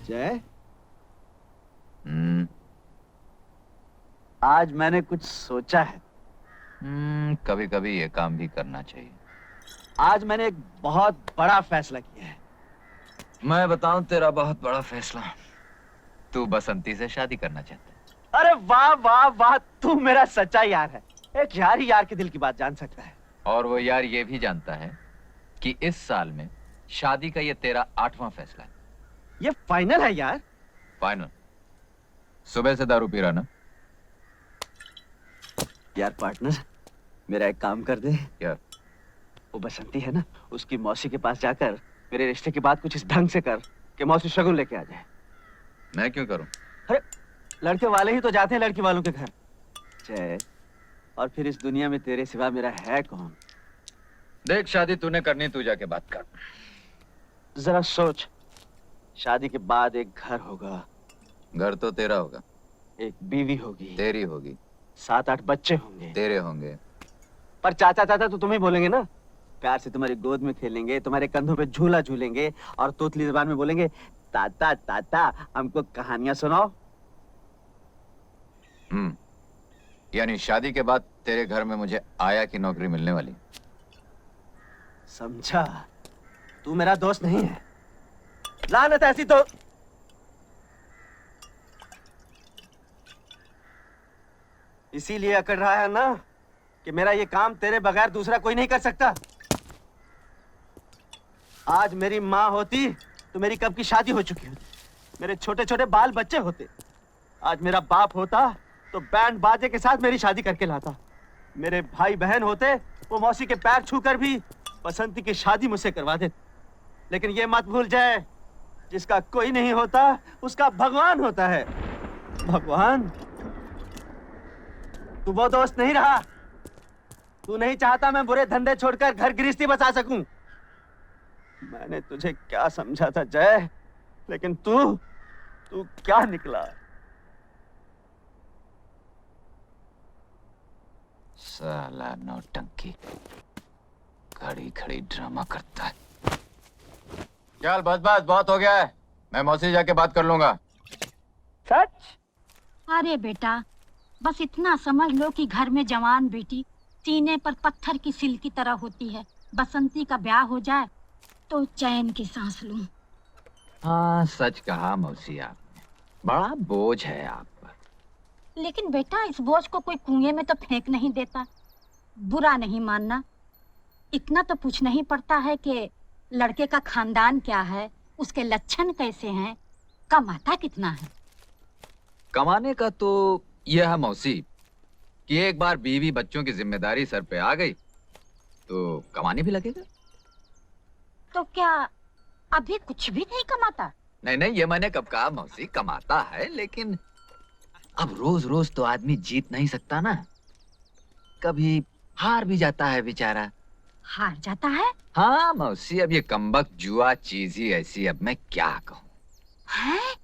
जय, हम्म। आज मैंने कुछ सोचा है। कभी कभी ये काम भी करना चाहिए। आज मैंने एक बहुत बड़ा फैसला किया है। मैं बताऊं तेरा बहुत बड़ा फैसला। तू बसंती से शादी करना चाहता है। अरे वाह वाह वाह, तू मेरा सच्चा यार है। एक यार ही यार के दिल की बात जान सकता है। और वो यार ये भी जानता है कि इस साल में शादी का ये तेरा 8वां फैसला है। ये फाइनल है यार। फाइनल। सुबह से दारू पी रहा ना? यार पार्टनर, मेरा एक काम कर दे। क्या? वो बसंती है ना, उसकी मौसी के पास जाकर मेरे रिश्ते की बात कुछ इस ढंग से कर कि मौसी शगुन लेके आ जाए। मैं क्यों करूं? अरे लड़के वाले ही तो जाते हैं लड़की वालों के घर। जय, और फिर इस दुनिया में तेरे सिवा मेरा है कौन? देख, शादी तूने करनी, तू जाके बात कर। जरा सोच, शादी के बाद एक घर होगा। घर तो तेरा होगा। एक बीवी होगी। तेरी होगी। 7-8 बच्चे होंगे। तेरे होंगे। पर चाचा चाचा तो तुम्हें बोलेंगे ना। प्यार से तुम्हारी गोद में खेलेंगे, तुम्हारे कंधों पे झूला झूलेंगे और तोतली जबान में बोलेंगे, ताता ताता हमको कहानियां सुनाओ। यानी शादी के बाद तेरे घर में मुझे आया की नौकरी मिलने वाली। समझा? तू मेरा दोस्त नहीं है। लानत ऐसी तो इसीलिए अकड़ रहा है ना कि मेरा ये काम तेरे बगैर दूसरा कोई नहीं कर सकता। आज मेरी माँ होती तो मेरी कब की शादी हो चुकी होती, मेरे छोटे छोटे बाल बच्चे होते। आज मेरा बाप होता तो बैंड बाजे के साथ मेरी शादी करके लाता। मेरे भाई बहन होते, वो मौसी के पैर छूकर भी बसंती की शादी मुझसे करवा देते। लेकिन ये मत भूल जाए, जिसका कोई नहीं होता उसका भगवान होता है। भगवान? तू वो दोस्त नहीं रहा। तू नहीं चाहता मैं बुरे धंधे छोड़कर घर गृहस्थी बसा सकूं। मैंने तुझे क्या समझा था जय, लेकिन तू क्या निकला? साला नौटंकी, खड़ी खड़ी ड्रामा करता है। चल बस बस, बहुत हो गया है। मैं मौसी जाके बात कर लूंगा। सच? अरे बेटा, बस इतना समझ लो कि घर में जवान बेटी सीने पर पत्थर की सिल की तरह होती है। बसंती का ब्याह हो जाए तो चैन की सांस लूं। हाँ, सच कहा मौसी आपने। बड़ा बोझ है आप पर। लेकिन बेटा, इस बोझ को कोई कुएं में तो फेंक नहीं देता। बुरा नहीं मानना, इतना तो पूछना ही पड़ता है कि लड़के का खानदान क्या है, उसके लक्षण कैसे हैं, कमाता कितना है। कमाने का तो यह है मौसी कि एक बार बीवी बच्चों की जिम्मेदारी सर पे आ गई तो कमाने भी लगेगा। तो क्या अभी कुछ भी नहीं कमाता? नहीं नहीं, ये मैंने कब कहा मौसी, कमाता है, लेकिन अब रोज रोज तो आदमी जीत नहीं सकता ना। कभी हार भी जाता है बेचारा। हार जाता है? हाँ मौसी, अब ये कमबख्त जुआ चीज ही ऐसी, अब मैं क्या कहूँ। है?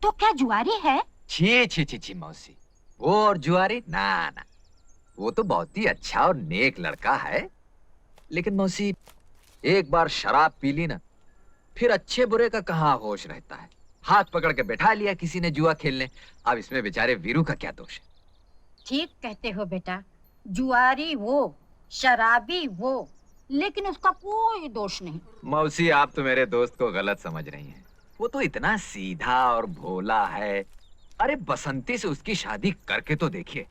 तो क्या जुआरी है? छी छी छी छी मौसी, वो और जुआरी ना ना, वो तो बहुत ही अच्छा और नेक लड़का है। लेकिन मौसी, एक बार शराब पी ली ना, फिर अच्छे बुरे का कहाँ होश रहता है। हाथ पकड़ के बैठा लिया किसी ने जुआ खेलने। अब इसमें बेचारे वीरू का क्या दोष है? ठीक कहते हो बेटा, जुआरी वो, शराबी वो, लेकिन उसका कोई दोष नहीं। मौसी, आप तो मेरे दोस्त को गलत समझ रही हैं। वो तो इतना सीधा और भोला है। अरे बसंती से उसकी शादी करके तो देखिए,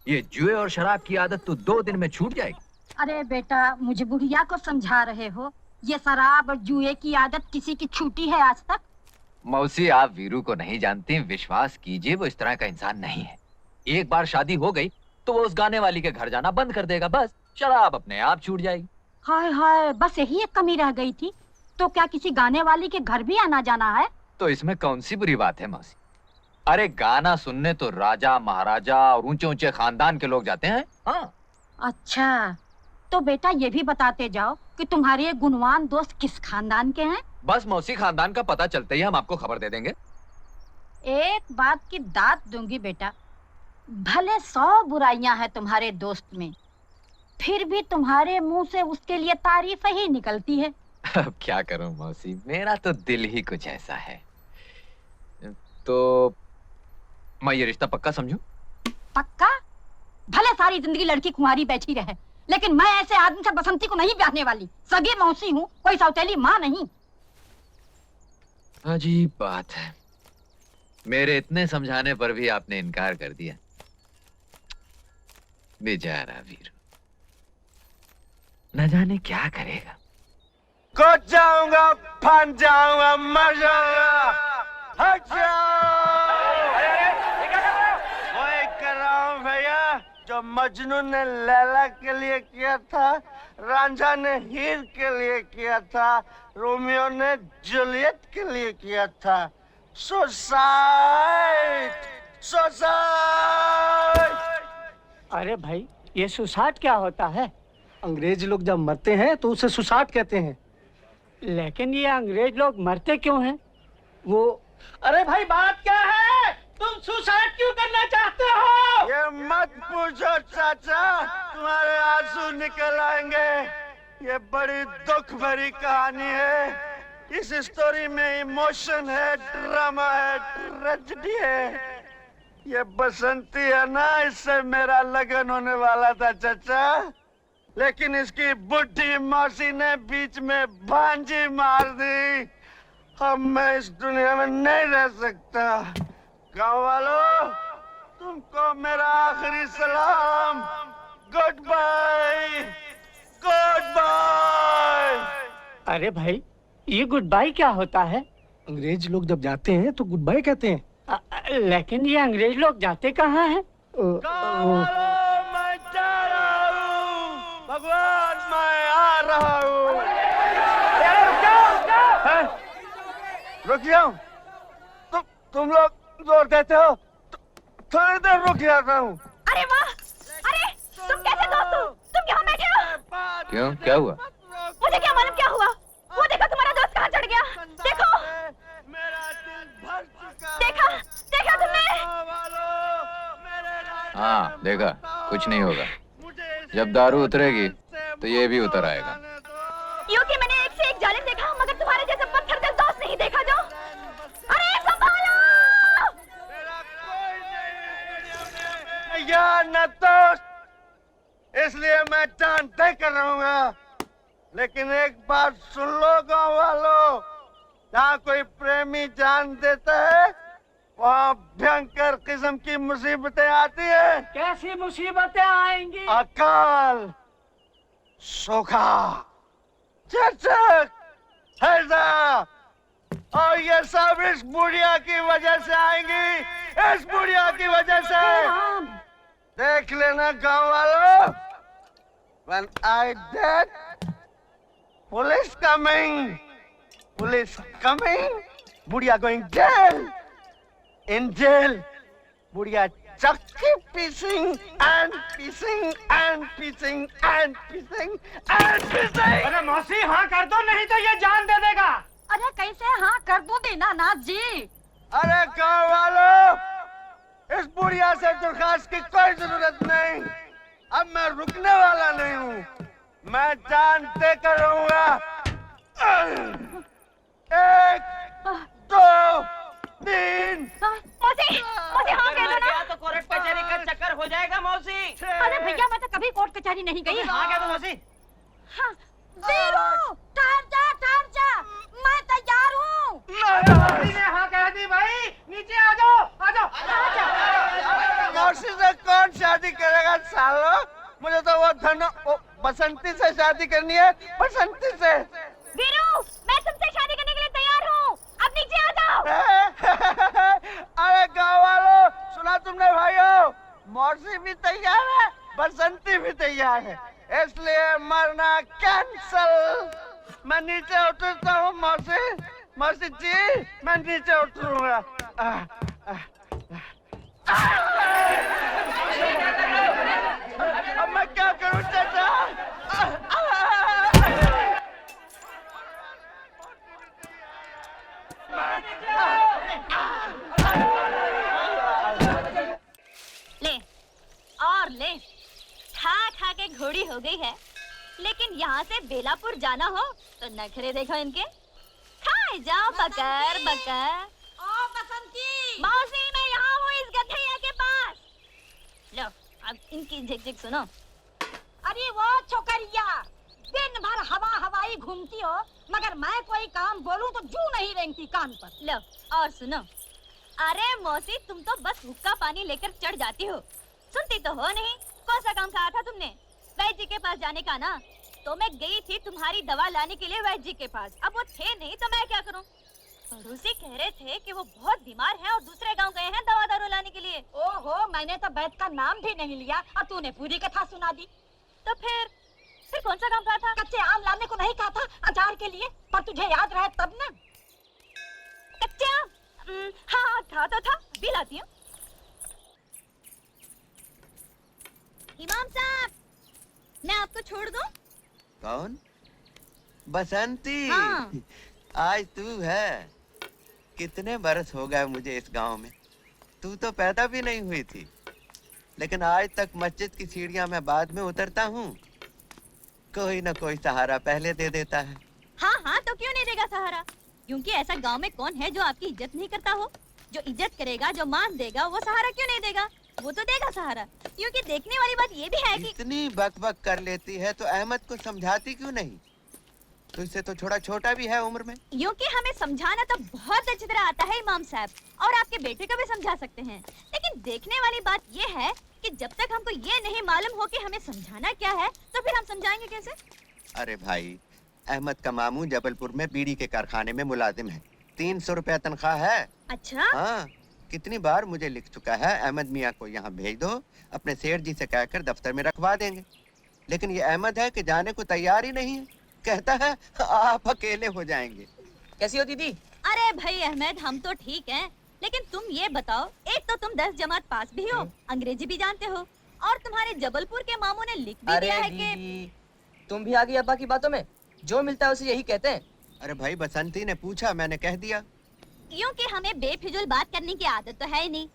ये जुए और शराब की आदत तो 2 दिन में छूट जाएगी। अरे बेटा, मुझे बुढ़िया को समझा रहे हो? ये शराब और जुए की आदत किसी की छूटी है आज तक? मौसी, आप वीरू को नहीं जानती, विश्वास कीजिए वो इस तरह का इंसान नहीं है। एक बार शादी हो गई तो वो उस गाने वाली के घर जाना बंद कर देगा, बस शराब अपने आप छूट जाएगी। हाय हाय, बस यही एक कमी रह गई थी। तो क्या किसी गाने वाली के घर भी आना जाना है? तो इसमें कौन सी बुरी बात है मौसी? अरे गाना सुनने तो राजा महाराजा और ऊंचे ऊंचे खानदान के लोग जाते हैं। हाँ। अच्छा, तो बेटा ये भी बताते जाओ कि तुम्हारे ये गुणवान दोस्त किस खानदान के हैं? बस मौसी, खानदान का पता चलते ही हम आपको खबर दे देंगे। एक बात की दात दूंगी बेटा, भले 100 बुराइयां हैं तुम्हारे दोस्त में, फिर भी तुम्हारे मुंह से उसके लिए तारीफ ही निकलती है। अब क्या करूं मौसी, मेरा तो दिल ही कुछ ऐसा है। तो मैं ये रिश्ता पक्का समझूं? पक्का? भले सारी जिंदगी लड़की कुंवारी बैठी रहे, लेकिन मैं ऐसे आदमी से बसंती को नहीं ब्याहने वाली। सगी मौसी हूँ, कोई सौतेली माँ नहीं। अजीब बात है, मेरे इतने समझाने पर भी आपने इनकार कर दिया। बेचारा वीरू, न जाने क्या करेगा। कूद जाऊंगा, फन जाऊंगा, मर जाऊंगा। हट जाओ! वही कर रहा हूँ भैया जो मजनू ने लैला के लिए किया था, रांझा ने हीर के लिए किया था, रोमियो ने जूलियट के लिए किया था। सुसाइड! सुसाइड! अरे भाई, ये सुसाइड क्या होता है? अंग्रेज लोग जब मरते हैं तो उसे सुसाइड कहते हैं। लेकिन ये अंग्रेज लोग मरते क्यों हैं? वो अरे भाई, बात क्या है? तुम सुसाइड क्यों करना चाहते हो? ये मत पूछो चाचा, तुम्हारे आंसू निकल आएंगे। ये बड़ी दुख भरी कहानी है। इस स्टोरी में इमोशन है, ड्रामा है, ट्रेजेडी है। ये बसंती है ना, इससे मेरा लगन होने वाला था चाचा, लेकिन इसकी बुढ़ी मौसी ने बीच में भांजी मार दी। अब मैं इस दुनिया में नहीं रह सकता। गाँव वालों, तुमको मेरा आखिरी सलाम। Good bye, good bye. अरे भाई, ये गुड बाय क्या होता है? अंग्रेज लोग जब जाते हैं तो गुड बाय कहते हैं। लेकिन ये अंग्रेज लोग जाते कहाँ हैं? गाँव वालों, मैं जा रहा हूँ। भगवान, मैं आ रहा हूँ। रुक जाओ। तुम लोग जोर देते हो, थोड़ी देर रुक जाता हूँ। अरे वाह! अरे तुम कैसे दोस्त हो? तुम यहाँ बैठे हो? क्यों, क्या हुआ? मुझे क्या मालूम क्या हुआ? वो देखो, तुम्हारा दोस्त कहाँ चढ़ गया। देखो, मेरा दिल भर चुका। देखा, देखा तुमने? हाँ देखा, कुछ नहीं होगा। जब दारू उतरेगी तो ये भी उतर आएगा। यूं कि मैंने एक से एक जालिम देखा, मगर तुम्हारे जैसे पत्थर दिल दोस्त नहीं देखा जो। अरे संभालो! या न तो, इसलिए मैं जान तय कर रहूंगा। लेकिन एक बात सुन लो गाँव वालों, जहाँ कोई प्रेमी जान देता है, वहाँ भयंकर किस्म की मुसीबतें आती है। कैसी मुसीबतें आएंगी? अकाल, सूखा, चचक, हैजा, और ये सब इस बुढ़िया की वजह से आएंगी। इस बुढ़िया की वजह से। देख लेना गाँव वालों, when I dead, police coming, बुढ़िया going jail, in jail, बुढ़िया चक्की pissing and pissing and pissing and pissing and pissing। अरे मौसी, हाँ कर दो, नहीं तो ये जान दे देगा। अरे कैसे हाँ कर दूं दीनानाथ जी? अरे गाँव वालों, इस बुढ़िया से दरखास्त की कोई जरूरत नहीं। अब मैं रुकने वाला नहीं हूँ, मैं जान दे कर रहूंगा। 1, 2, 3। मौसी, मौसी हाँ कह दो ना। तो कोर्ट कचहरी का चक्कर हो जाएगा मौसी। अरे भैया, मैं तो कभी कोर्ट कचहरी नहीं गई। हाँ कह दो मौसी। हाँ, वीरू, ठहर जा, मैं तैयार हूँ। मौसी ने हाँ कह दी भाई, नीचे आ जाओ, आ जाओ। मौसी से कौन शादी करेगा सालो? मुझे तो वो बसंती से शादी करनी है, बसंती से। वीरू, मैं तुमसे शादी करने के लिए तैयार हूँ। अब नीचे आ जाओ। अरे गाँव वालों, सुना तुमने भाइयों? मौसी भी तैयार है, बसंती भी तैयार है, इसलिए मरना कैंसल। मैं नीचे उतरता हूँ मौसी जी, मैं नीचे उतरूंगा। अब मैं क्या करूँ चाचा? ले और ले, खा के घोड़ी हो गई है, लेकिन यहाँ से बेलापुर जाना हो तो नखरे देखो इनके। खाए जाओ बकर बकर। ओ बसंती, अब इनकी झिक-झिक सुनो। अरे वो छोकरिया, दिन भर हवा हवाई घूमती हो, मगर मैं कोई काम बोलूं तो जू नहीं रेंगती कान पर। लो और सुनो। अरे मौसी, तुम तो बस हुक्का पानी लेकर चढ़ जाती हो, सुनती तो हो नहीं। कौन सा काम कहा था तुमने? वैद्य जी के पास जाने का ना। तो मैं गई थी तुम्हारी दवा लाने के लिए वैद्य जी के पास। अब वो थे नहीं तो मैं क्या करूं? पड़ोसी कह रहे थे कि वो बहुत बीमार हैं और दूसरे गांव गए हैं दवा दारू लाने के लिए। ओहो, मैंने तो वैद्य का नाम भी नहीं लिया और तूने पूरी कथा सुना दी। तो फिर कौन सा काम कहा था? कच्चे आम लाने को नहीं कहा था अचार के लिए? पर तुझे याद रहे तब ना। कच्चे आम? हाँ था तो था, अभी लाती हूँ। इमाम साहब, मैं आपको छोड़ दूं? कौन? बसंती। हाँ। आज तू है। कितने बरस हो गए मुझे इस गांव में। तू तो पैदा भी नहीं हुई थी, लेकिन आज तक मस्जिद की सीढ़ियां मैं बाद में उतरता हूँ। कोई न कोई सहारा पहले दे देता है। हाँ हाँ, तो क्यों नहीं देगा सहारा? क्योंकि ऐसा गांव में कौन है जो आपकी इज्जत नहीं करता हो? जो इज्जत करेगा, जो मान देगा, वो सहारा क्यों नहीं देगा? वो तो देगा सहारा। क्योंकि देखने वाली बात ये भी है कि इतनी बकबक कर लेती है तो अहमद को समझाती क्यों नहीं? तुझसे तो थोड़ा छोटा भी है उम्र में। क्योंकि हमें समझाना तो बहुत अच्छी तरह आता है इमाम साहब, और आपके बेटे को भी समझा सकते हैं। लेकिन देखने वाली बात ये है कि जब तक हमको ये नहीं मालूम हो कि हमें समझाना क्या है, तो फिर हम समझाएंगे कैसे? अरे भाई, अहमद का मामू जबलपुर में बीड़ी के कारखाने में मुलाजिम है। 300 रुपया तनख्वाह है। अच्छा? हाँ, कितनी बार मुझे लिख चुका है, अहमद मियाँ को यहाँ भेज दो, अपने सेठ जी से कहकर दफ्तर में रखवा देंगे। लेकिन ये अहमद है कि जाने को तैयार ही नहीं है। कहता है आप अकेले हो जाएंगे। कैसी हो दीदी? अरे भाई अहमद, हम तो ठीक हैं, लेकिन तुम ये बताओ, एक तो तुम 10 जमात पास भी हो, अंग्रेजी भी जानते हो, और तुम्हारे जबलपुर के मामू ने लिख भी दिया है कि तुम भी आ गई अब्बा की बातों में। जो मिलता है उसे यही कहते हैं। अरे भाई, बसंती ने पूछा, मैंने कह दिया। क्योंकि हमें बेफिजूल बात करने की आदत तो है ही नहीं।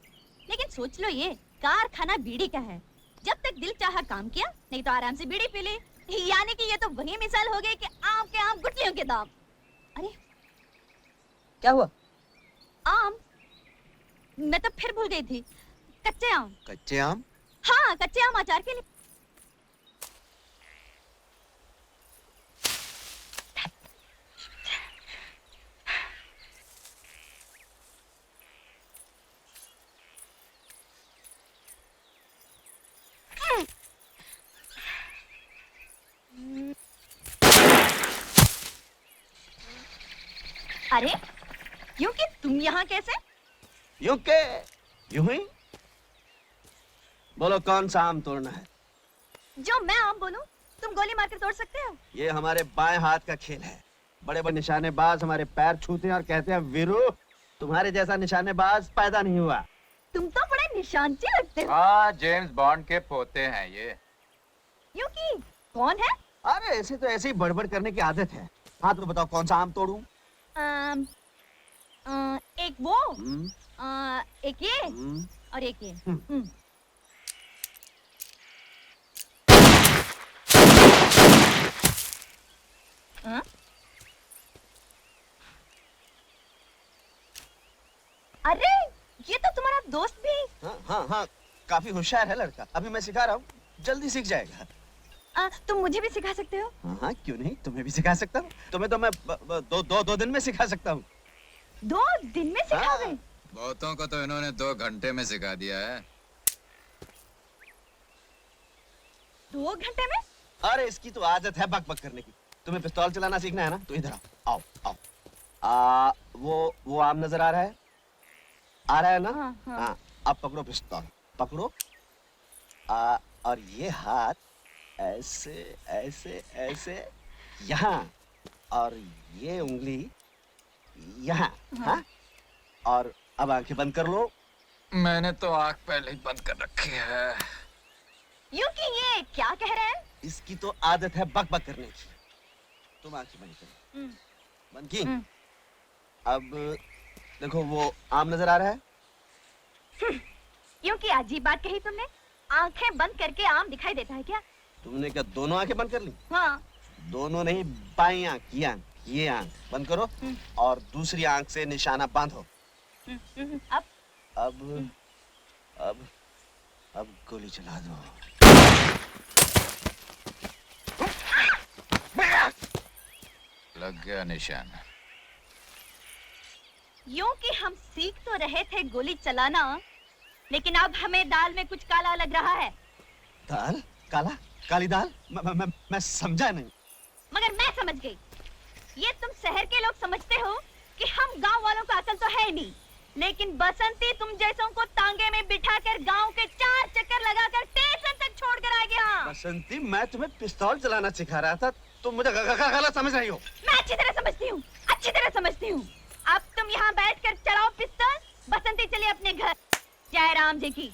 लेकिन सोच लो, ये कारखाना बीड़ी का है। जब तक दिल चाहा काम किया, नहीं तो आराम से बीड़ी पी ली। यानी कि ये तो वही मिसाल हो गई कि आम के आम गुठलियों के दाम। अरे क्या हुआ? आम? मैं तो फिर भूल गई थी। कच्चे आम। कच्चे आम? हाँ, कच्चे आम अचार के लिए। अरे, क्योंकि तुम यहाँ कैसे? यूं के यूं ही। बोलो कौन सा आम तोड़ना है? जो मैं आम बोलूं, तुम गोली मारकर तोड़ सकते हो? ये हमारे बाएं हाथ का खेल है। बड़े बड़े निशानेबाज हमारे पैर छूते हैं और कहते हैं वीरू, तुम्हारे जैसा निशानेबाज पैदा नहीं हुआ। तुम तो बड़े निशानची लगते हो। हाँ, जेम्स बॉन्ड के पोते हैं ये। क्योंकि कौन है? अरे ऐसे तो ऐसे ही बड़बड़ करने की आदत है। हाँ तो बताओ कौन सा आम तोड़ूं? एक वो, एक ये, हम्म, और एक ये। हाँ? अरे, ये तो तुम्हारा दोस्त भी। हाँ हाँ हाँ, काफी होशियार है लड़का। अभी मैं सिखा रहा हूँ, जल्दी सीख जाएगा। तुम मुझे भी सिखा सकते हो? हाँ हाँ, क्यों नहीं, तुम्हें भी सिखा सकता हूँ। तुम्हें तो मैं दो दिन में सिखा सकता हूँ। 2 दिन में सिखाओगे? हाँ। बहुतों को तो इन्होंने 2 घंटे में सिखा दिया है। 2 घंटे में? अरे इसकी तो आदत है बक बक करने की। तुम्हें पिस्तौल चलाना सीखना है ना, तो इधर आओ आओ आओ। वो आम नजर आ रहा है? आ रहा है ना? हाँ, हाँ। हाँ, अब पकड़ो पिस्तौल, पकड़ो। और ये हाथ ऐसे ऐसे ऐसे यहाँ, और ये उंगली यहाँ। हाँ? और अब आंखें बंद कर लो। मैंने तो आँख पहले ही बंद कर रखी है। क्योंकि ये क्या कह रहे हैं? इसकी तो आदत है बक बक करने की। तुम आंखें बंद करो। बंद की? अब देखो, वो आम नजर आ रहा है? क्योंकि अजीब बात कही तुमने। आंखें बंद करके आम दिखाई देता है क्या? तुमने क्या दोनों आंखें बंद कर ली? हाँ। दोनों नहीं, बाई आंख, ये आंख बंद करो और दूसरी आंख से निशाना बांधो। अब? अब अब गोली चला दो। लग गया निशान। यूं कि हम सीख तो रहे थे गोली चलाना, लेकिन अब हमें दाल में कुछ काला लग रहा है। दाल? काला? काली दाल? मैं समझा नहीं। मगर मैं समझ गई। ये तुम शहर के लोग समझते हो कि हम गांव वालों को अकल तो है नहीं, लेकिन बसंती तुम जैसों को तांगे में बिठाकर गांव के 4 चक्कर लगाकर स्टेशन तक छोड़ कर आ गया। बसंती, मैं तुम्हें पिस्तौल चलाना सिखा रहा था, तुम मुझे गलत समझ रही हो। मैं अच्छी तरह समझती हूँ, अच्छी तरह समझती हूँ। अब तुम यहाँ बैठकर चलाओ पिस्तौल, बसंती चले अपने घर। जय राम जी की।